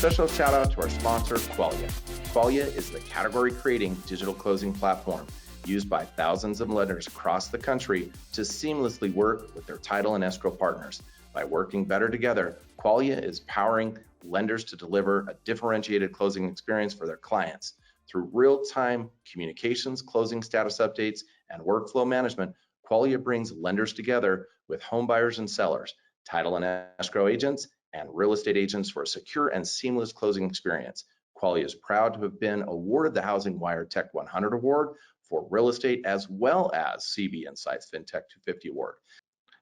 special shout out to our sponsor, Qualia. Qualia is the category-creating digital closing platform used by thousands of lenders across the country to seamlessly work with their title and escrow partners. By working better together, Qualia is powering lenders to deliver a differentiated closing experience for their clients. Through real-time communications, closing status updates, and workflow management, Qualia brings lenders together with home buyers and sellers, title and escrow agents, and real estate agents for a secure and seamless closing experience. Qualia is proud to have been awarded the Housing Wire Tech 100 Award for real estate, as well as CB Insights FinTech 250 Award.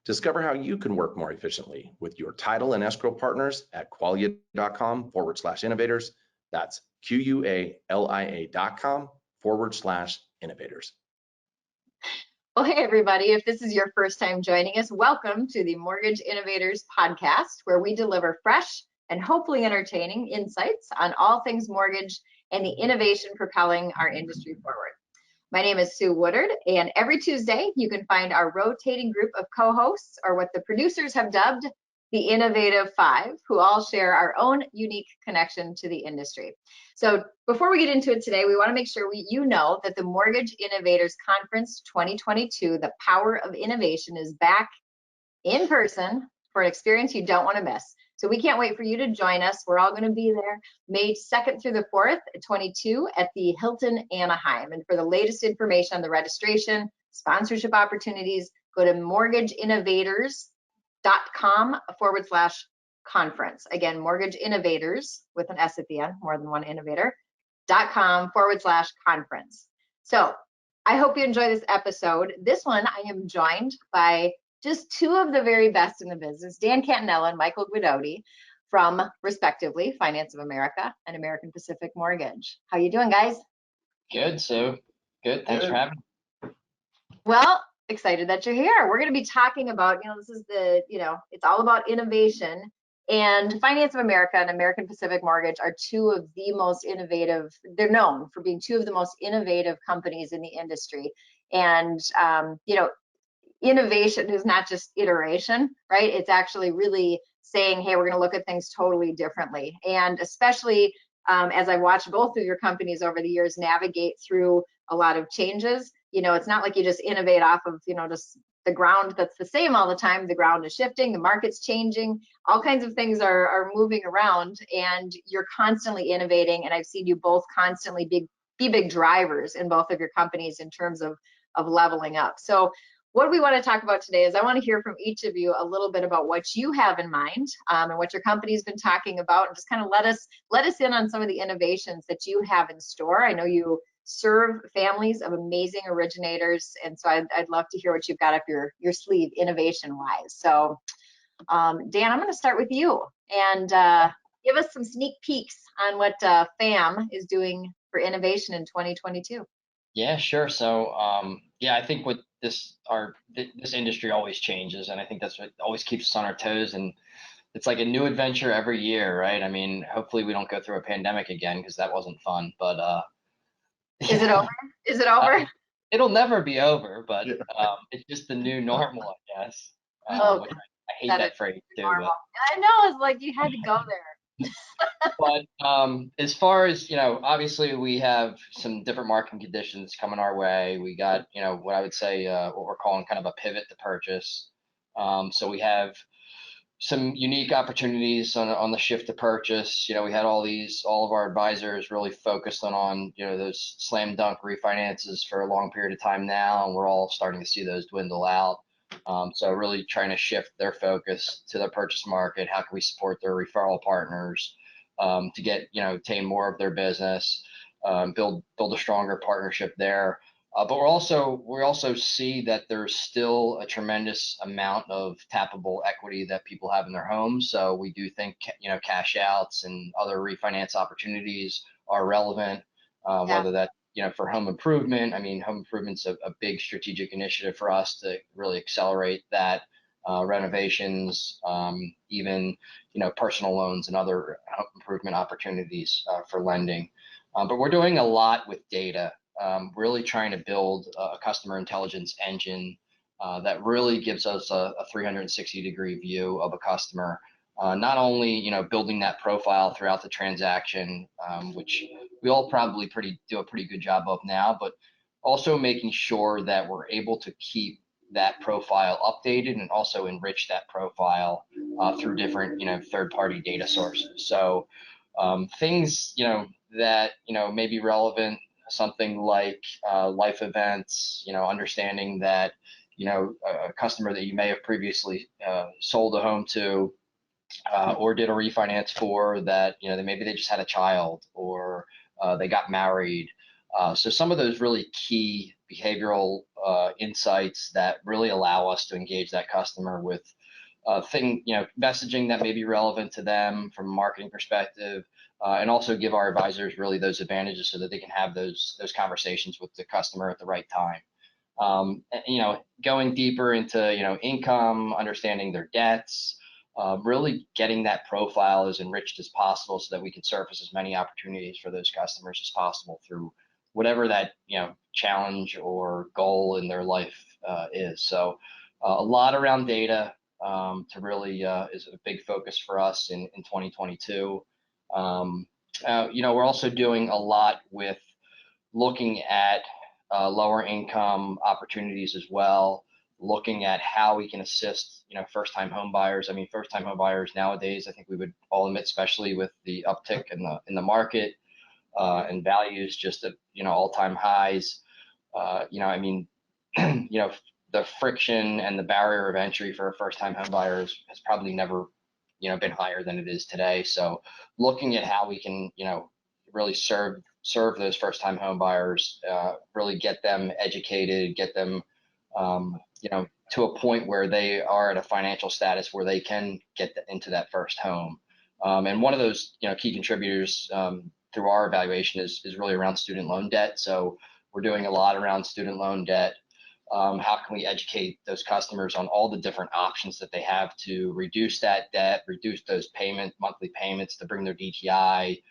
Discover how you can work more efficiently with your title and escrow partners at qualia.com/innovators. That's QUALIA.com/innovators. Well, hey, everybody. If this is your first time joining us, welcome to the Mortgage Innovators podcast, where we deliver fresh and hopefully entertaining insights on all things mortgage and the innovation propelling our industry forward. My name is Sue Woodard, and every Tuesday you can find our rotating group of co-hosts, or what the producers have dubbed the Innovative Five, who all share our own unique connection to the industry. So before we get into it today, we want to make sure you know that the Mortgage Innovators Conference 2022, The Power of Innovation, is back in person for an experience you don't want to miss. So we can't wait for you to join us. We're all going to be there May 2nd through the 4th, 22 at the Hilton Anaheim. And for the latest information on the registration, sponsorship opportunities, go to mortgageinnovators.com/conference. Again, Mortgage Innovators with an S at the end, more than one innovator.com/conference. So I hope you enjoy this episode. This one, I am joined by just two of the very best in the business, Dan Catinella and Michael Guidotti, from respectively Finance of America and American Pacific Mortgage. How you doing, guys? Good, Sue. Good. Thanks for having me. Well, excited that you're here. We're going to be talking about, this is it's all about innovation. And Finance of America and American Pacific Mortgage are two of the most innovative. They're known for being two of the most innovative companies in the industry. And, innovation is not just iteration, right? It's actually really saying, hey, we're going to look at things totally differently. And especially as I watched both of your companies over the years navigate through a lot of changes, it's not like you just innovate off of, just the ground that's the same all the time. The ground is shifting, the market's changing, all kinds of things are moving around, and you're constantly innovating. And I've seen you both constantly be big drivers in both of your companies in terms of leveling up. So what we want to talk about today is I want to hear from each of you a little bit about what you have in mind and what your company's been talking about, and just kind of let us in on some of the innovations that you have in store. I know you serve families of amazing originators, and so I'd love to hear what you've got up your sleeve innovation-wise. So Dan, I'm going to start with you and give us some sneak peeks on what FAM is doing for innovation in 2022. Yeah, sure. So, I think with this industry always changes, and I think that's what always keeps us on our toes. And it's like a new adventure every year, right? I mean, hopefully we don't go through a pandemic again, because that wasn't fun. But is it over? Is it over? It'll never be over, but it's just the new normal, I guess. I hate that phrase too. But I know, it's like you had to go there. But as far as, obviously we have some different market conditions coming our way. We got, what I would say, what we're calling kind of a pivot to purchase. So we have some unique opportunities on the shift to purchase. We had all of our advisors really focused on those slam dunk refinances for a long period of time now, and we're all starting to see those dwindle out. So really trying to shift their focus to the purchase market. How can we support their referral partners to get, obtain more of their business, build a stronger partnership there. But we also see that there's still a tremendous amount of tappable equity that people have in their homes. So we do think, cash outs and other refinance opportunities are relevant, whether that, for home improvement. I mean, home improvement's a big strategic initiative for us to really accelerate that, renovations, even, personal loans and other home improvement opportunities for lending. But we're doing a lot with data, really trying to build a customer intelligence engine that really gives us a 360-degree view of a customer, not only, you know, building that profile throughout the transaction, which we all probably do a pretty good job of now, but also making sure that we're able to keep that profile updated and also enrich that profile through different, you know, third-party data sources. So things, you know, that, you know, may be relevant, something like life events, you know, understanding that, you know, a customer that you may have previously sold a home to or did a refinance for, that, you know, maybe they just had a child, or they got married. So some of those really key behavioral insights that really allow us to engage that customer with you know, messaging that may be relevant to them from a marketing perspective, and also give our advisors really those advantages so that they can have those conversations with the customer at the right time. You know, going deeper into, you know, income, understanding their debts, really getting that profile as enriched as possible so that we can surface as many opportunities for those customers as possible through whatever that, you know, challenge or goal in their life is. So a lot around data to really is a big focus for us in 2022. You know, we're also doing a lot with looking at lower income opportunities as well, looking at how we can assist, you know, first-time home buyers. I mean, first-time home buyers nowadays, I think we would all admit, especially with the uptick in the market and values just at, you know, all-time highs. You know, I mean, you know, the friction and the barrier of entry for a first-time home buyer has probably never, you know, been higher than it is today. So looking at how we can, you know, really serve those first-time home buyers, really get them educated, get them, you know, to a point where they are at a financial status where they can get into that first home. And one of those, you know, key contributors through our evaluation is really around student loan debt. So we're doing a lot around student loan debt. How can we educate those customers on all the different options that they have to reduce that debt, reduce those monthly payments to bring their DTI,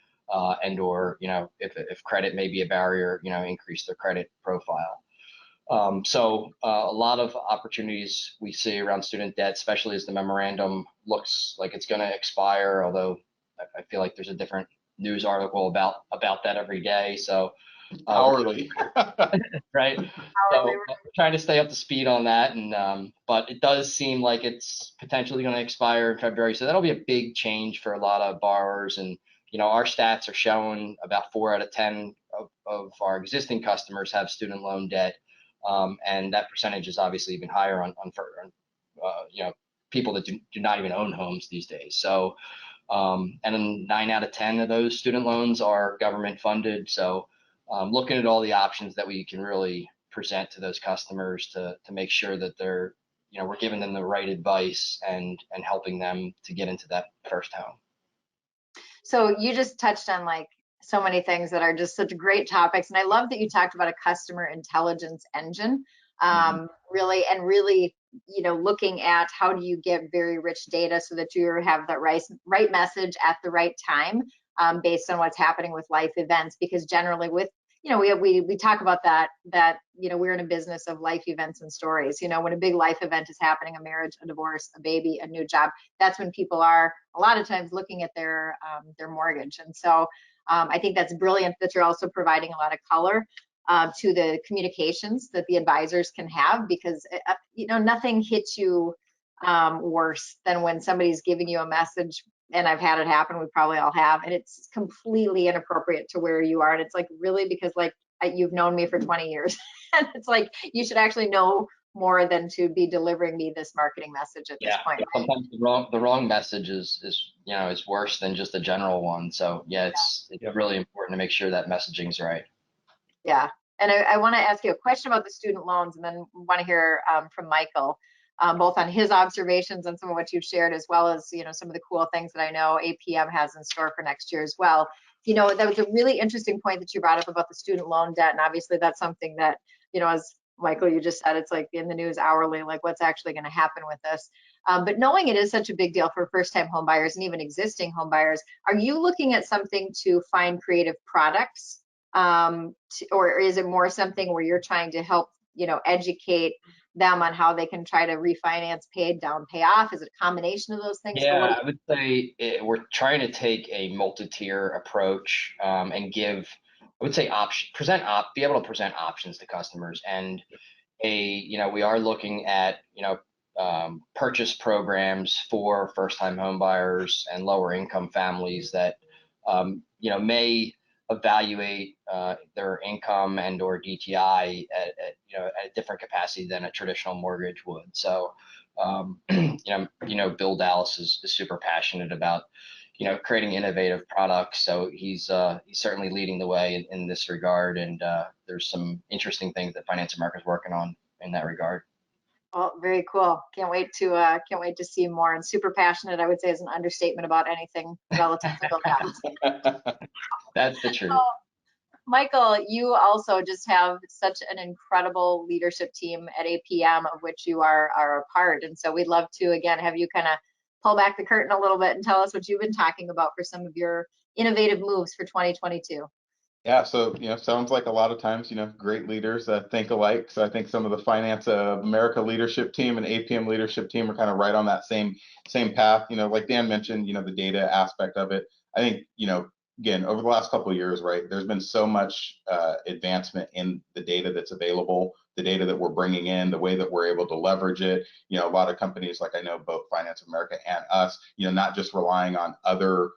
and or, you know, if credit may be a barrier, you know, increase their credit profile. So a lot of opportunities we see around student debt, especially as the memorandum looks like it's going to expire, although I feel like there's a different news article about that every day. So hourly. right. So trying to stay up to speed on that, and but it does seem like it's potentially going to expire in February. So that'll be a big change for a lot of borrowers. And you know, our stats are showing about 4 out of 10 of our existing customers have student loan debt, and that percentage is obviously even higher on you know, people that do not even own homes these days. So and then 9 out of 10 of those student loans are government funded. So looking at all the options that we can really present to those customers to make sure that they're, you know, we're giving them the right advice and helping them to get into that first home. So you just touched on like so many things that are just such great topics. And I love that you talked about a customer intelligence engine, really, you know, looking at how do you get very rich data so that you have the right message at the right time, based on what's happening with life events. Because generally with, you know, we talk about that, you know, we're in a business of life events and stories. You know, when a big life event is happening, a marriage, a divorce, a baby, a new job, that's when people are a lot of times looking at their mortgage. And so I think that's brilliant that you're also providing a lot of color to the communications that the advisors can have, because you know, nothing hits you worse than when somebody's giving you a message, and I've had it happen, we probably all have, and it's completely inappropriate to where you are. And it's like, really, because like you've known me for 20 years and it's like, you should actually know more than to be delivering me this marketing message at this point. Sometimes the wrong message is, you know, is worse than just a general one. So yeah, it's really important to make sure that messaging's right. Yeah. And I want to ask you a question about the student loans, and then want to hear from Michael, both on his observations and some of what you've shared, as well as, you know, some of the cool things that I know APM has in store for next year as well. You know, that was a really interesting point that you brought up about the student loan debt. And obviously that's something that, you know, as Michael, you just said, it's like in the news hourly, like what's actually going to happen with this. But knowing it is such a big deal for first-time home buyers and even existing home buyers, are you looking at something to find creative products? Or is it more something where you're trying to help educate them on how they can try to refinance, pay down, pay off? Is it a combination of those things? Yeah, I would say we're trying to take a multi-tier approach, and give, I would say, be able to present options to customers. And we are looking at, purchase programs for first-time home buyers and lower income families that, may evaluate their income and or DTI at a different capacity than a traditional mortgage would. So, Bill Dallas is super passionate about, creating innovative products. So he's certainly leading the way in this regard. And there's some interesting things that Finance America is working on in that regard. Well, very cool. Can't wait to see more. And super passionate, I would say, is an understatement about anything relative to Bill Dallas. That's the truth. So, Michael, you also just have such an incredible leadership team at APM, of which you are a part. And so we'd love to, again, have you kind of pull back the curtain a little bit and tell us what you've been talking about for some of your innovative moves for 2022. Yeah, so sounds like a lot of times great leaders think alike. So I think some of the Finance America leadership team and APM leadership team are kind of right on that same path. Like Dan mentioned, the data aspect of it. I think again, over the last couple of years, right, there's been so much advancement in the data that's available, the data that we're bringing in, the way that we're able to leverage it. A lot of companies, like I know both Finance America and us, not just relying on other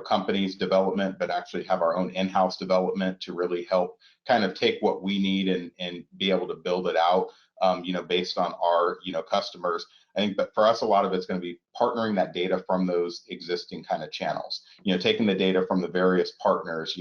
companies' development, but actually have our own in-house development to really help kind of take what we need and be able to build it out, based on our, customers. I think, but for us, a lot of it's going to be partnering that data from those existing kind of channels, taking the data from the various partners,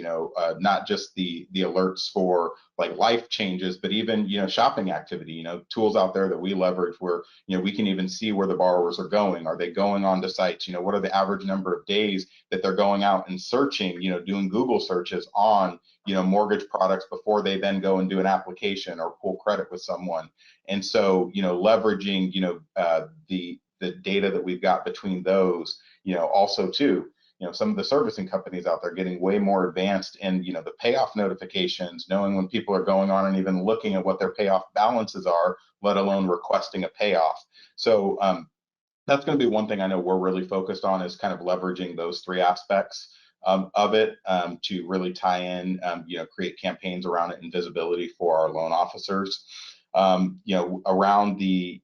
not just the alerts for like life changes, but even, shopping activity, tools out there that we leverage where, we can even see where the borrowers are going. Are they going on to sites? What are the average number of days that they're going out and searching, doing Google searches on, mortgage products before they then go and do an application or pull credit with someone. And so, leveraging, the data that we've got between those, also too, some of the servicing companies out there getting way more advanced in, the payoff notifications, knowing when people are going on and even looking at what their payoff balances are, let alone requesting a payoff. So that's going to be one thing I know we're really focused on, is kind of leveraging those three aspects of it to really tie in, create campaigns around it and visibility for our loan officers. Around the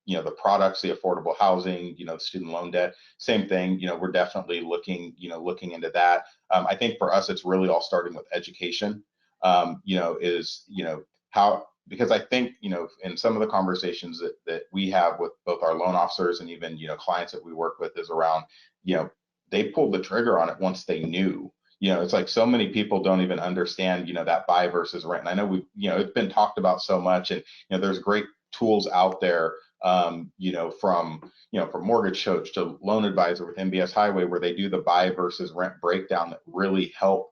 the products, the affordable housing, student loan debt, same thing. We're definitely looking into that. I think for us, it's really all starting with education. How, because I think, in some of the conversations that we have with both our loan officers and even, clients that we work with, is around, they pulled the trigger on it once they knew. It's like so many people don't even understand, that buy versus rent. And I know it's been talked about so much, and, there's great tools out there, from Mortgage Coach to Loan Advisor with MBS Highway, where they do the buy versus rent breakdown that really help,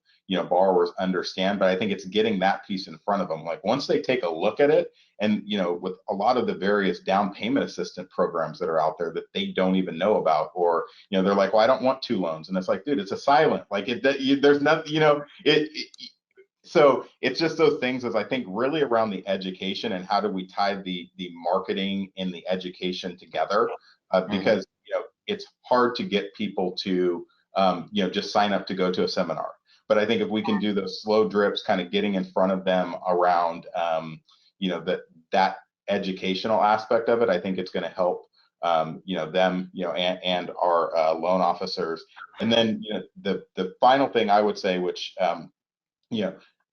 borrowers understand. But I think it's getting that piece in front of them. Like once they take a look at it, and, with a lot of the various down payment assistant programs that are out there that they don't even know about, or, they're like, well, I don't want two loans. And it's like, dude, it's a silent, like there's nothing, so it's just those things, as I think really around the education and how do we tie the marketing and the education together, because, it's hard to get people to, just sign up to go to a seminar. But I think if we can do those slow drips, kind of getting in front of them around, that educational aspect of it, I think it's going to help, them, and our loan officers. And then, the final thing I would say, which,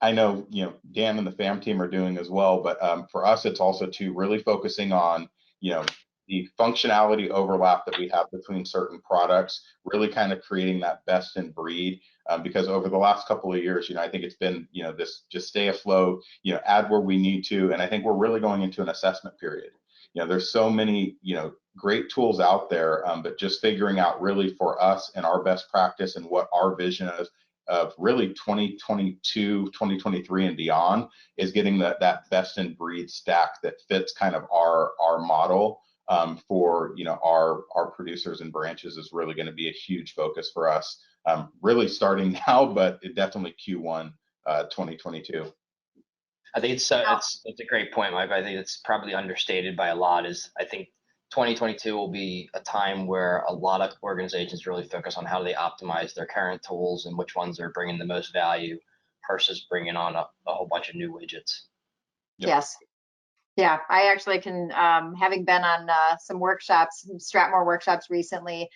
I know, Dan and the FAM team are doing as well, but for us, it's also to really focusing on, the functionality overlap that we have between certain products, really kind of creating that best in breed. Because over the last couple of years, I think it's been, this just stay afloat, add where we need to. And I think we're really going into an assessment period. There's so many, great tools out there, but just figuring out really for us and our best practice and what our vision is of really 2022, 2023 and beyond, is getting that best in breed stack that fits kind of our model, for our producers and branches, is really going to be a huge focus for us, really starting now, but it definitely Q1 2022. I think it's a great point, Mike. I think it's probably understated by a lot. Is I think 2022 will be a time where a lot of organizations really focus on how they optimize their current tools and which ones are bringing the most value versus bringing on a whole bunch of new widgets. Yep. Yes. Yeah, I actually can, having been on some workshops, Stratmore workshops recently,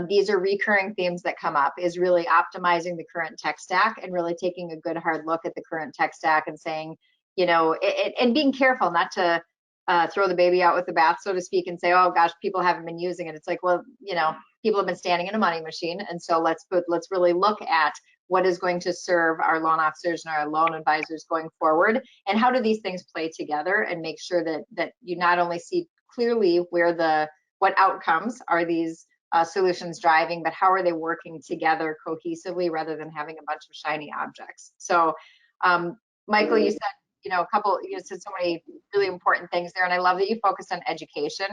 these are recurring themes that come up, is really optimizing the current tech stack and really taking a good hard look at the current tech stack and saying, you know, and being careful not to throw the baby out with the bath, so to speak, and say, oh gosh, people haven't been using it. It's like, well, you know, people have been standing in a money machine, and so let's really look at what is going to serve our loan officers and our loan advisors going forward, and how do these things play together, and make sure that you not only see clearly what outcomes are these solutions driving, but how are they working together cohesively rather than having a bunch of shiny objects. So Michael, you said, you know, you said so many really important things there, and I love that you focused on education.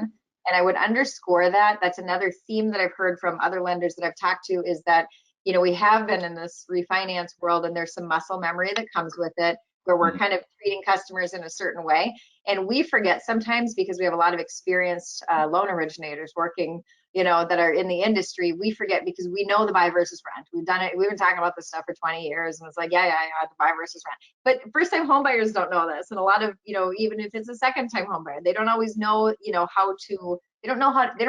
And I would underscore that. That's another theme that I've heard from other lenders that I've talked to, is that, you know, we have been in this refinance world, and there's some muscle memory that comes with it, where we're kind of treating customers in a certain way. And we forget sometimes, because we have a lot of experienced loan originators working, you know, that are in the industry. We forget because we know the buy versus rent. We've done it. We've been talking about this stuff for 20 years, and it's like, yeah, the buy versus rent. But first-time home buyers don't know this, and a lot of, you know, even if it's a second-time home buyer, they don't always know, you know, they don't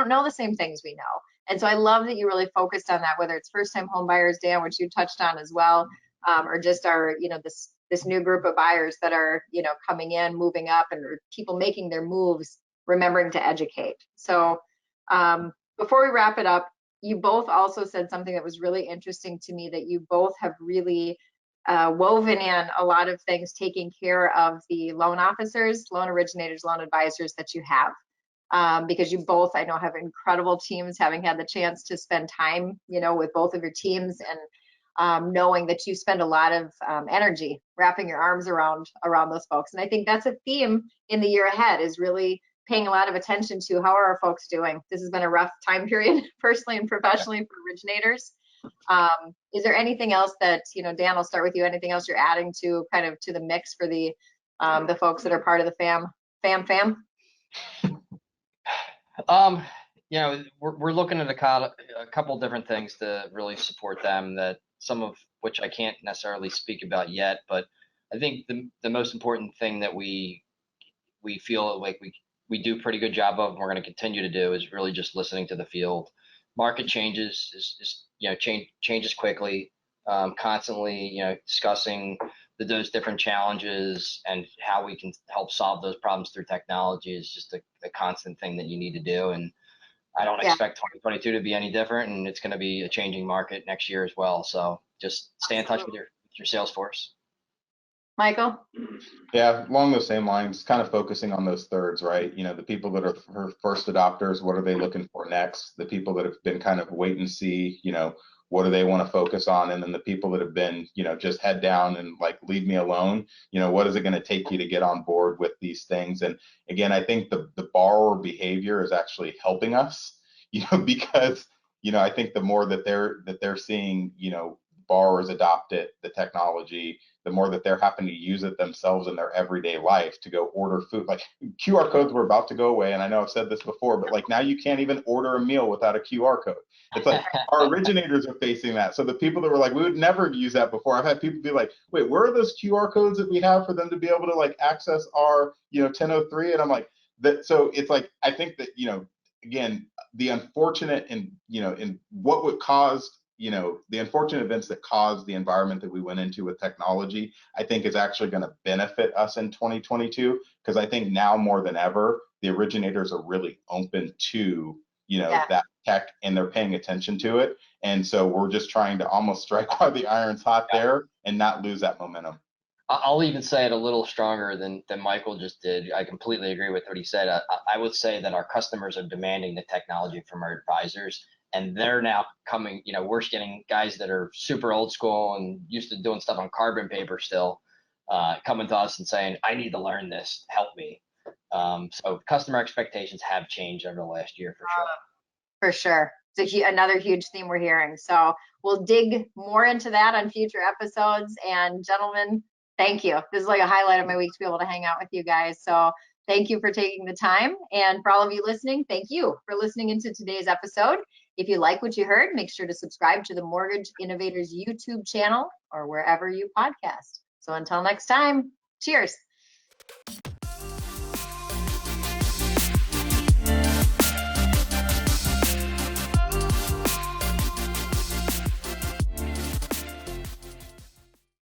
know the same things we know. And so I love that you really focused on that, whether it's first-time home buyers, Dan, which you touched on as well, or just our, you know, this new group of buyers that are, you know, coming in, moving up, and people making their moves, remembering to educate. So before we wrap it up, you both also said something that was really interesting to me, that you both have really woven in a lot of things, taking care of the loan officers, loan originators, loan advisors that you have. Because you both, I know, have incredible teams, having had the chance to spend time, you know, with both of your teams, and knowing that you spend a lot of energy wrapping your arms around those folks. And I think that's a theme in the year ahead, is really paying a lot of attention to how are our folks doing. This has been a rough time period, personally and professionally, for originators. Is there anything else that, you know, Dan, I'll start with you. Anything else you're adding to kind of to the mix for the folks that are part of the fam? You know, we're looking at a couple different things to really support them, that some of which I can't necessarily speak about yet, but I think the most important thing that we feel like we do a pretty good job of, and we're going to continue to do, is really just listening to the field. Market changes, is you know, changes quickly, constantly, you know, discussing those different challenges and how we can help solve those problems through technology is just a constant thing that you need to do. And I don't expect 2022 to be any different, and it's going to be a changing market next year as well. So just stay in touch with your sales force. Michael? Yeah, along those same lines, kind of focusing on those thirds, right? You know, the people that are first adopters, what are they looking for next? The people that have been kind of wait and see, you know, what do they want to focus on? And then the people that have been, you know, just head down and like, leave me alone, you know, what is it going to take you to get on board with these things? And again, I think the borrower behavior is actually helping us, you know, because, you know, I think the more that they're seeing, you know, borrowers adopt it, the technology, the more that they're having to use it themselves in their everyday life to go order food. Like QR codes were about to go away, and I know I've said this before, but like now you can't even order a meal without a QR code. It's like our originators are facing that. So the people that were like, we would never use that before, I've had people be like, wait, where are those QR codes that we have for them to be able to like access our, you know, 1003? And I'm like, that. So it's like, I think that, you know, again, the unfortunate and, you know, in what would cause, you know, the unfortunate events that caused the environment that we went into with technology, I think is actually going to benefit us in 2022, because I think now more than ever, the originators are really open to, you know, that tech, and they're paying attention to it. And so we're just trying to almost strike while the iron's hot there and not lose that momentum. I'll even say it a little stronger than Michael just did. I completely agree with what he said. I would say that our customers are demanding the technology from our advisors, and they're now coming, you know, we're getting guys that are super old school and used to doing stuff on carbon paper still, coming to us and saying, I need to learn this, help me. So customer expectations have changed over the last year for sure. For sure. It's another huge theme we're hearing. So we'll dig more into that on future episodes. And gentlemen, Thank you. This is like a highlight of my week to be able to hang out with you guys. So thank you for taking the time. And for all of you listening, thank you for listening into today's episode. If you like what you heard, make sure to subscribe to the Mortgage Innovators YouTube channel or wherever you podcast. So until next time, cheers.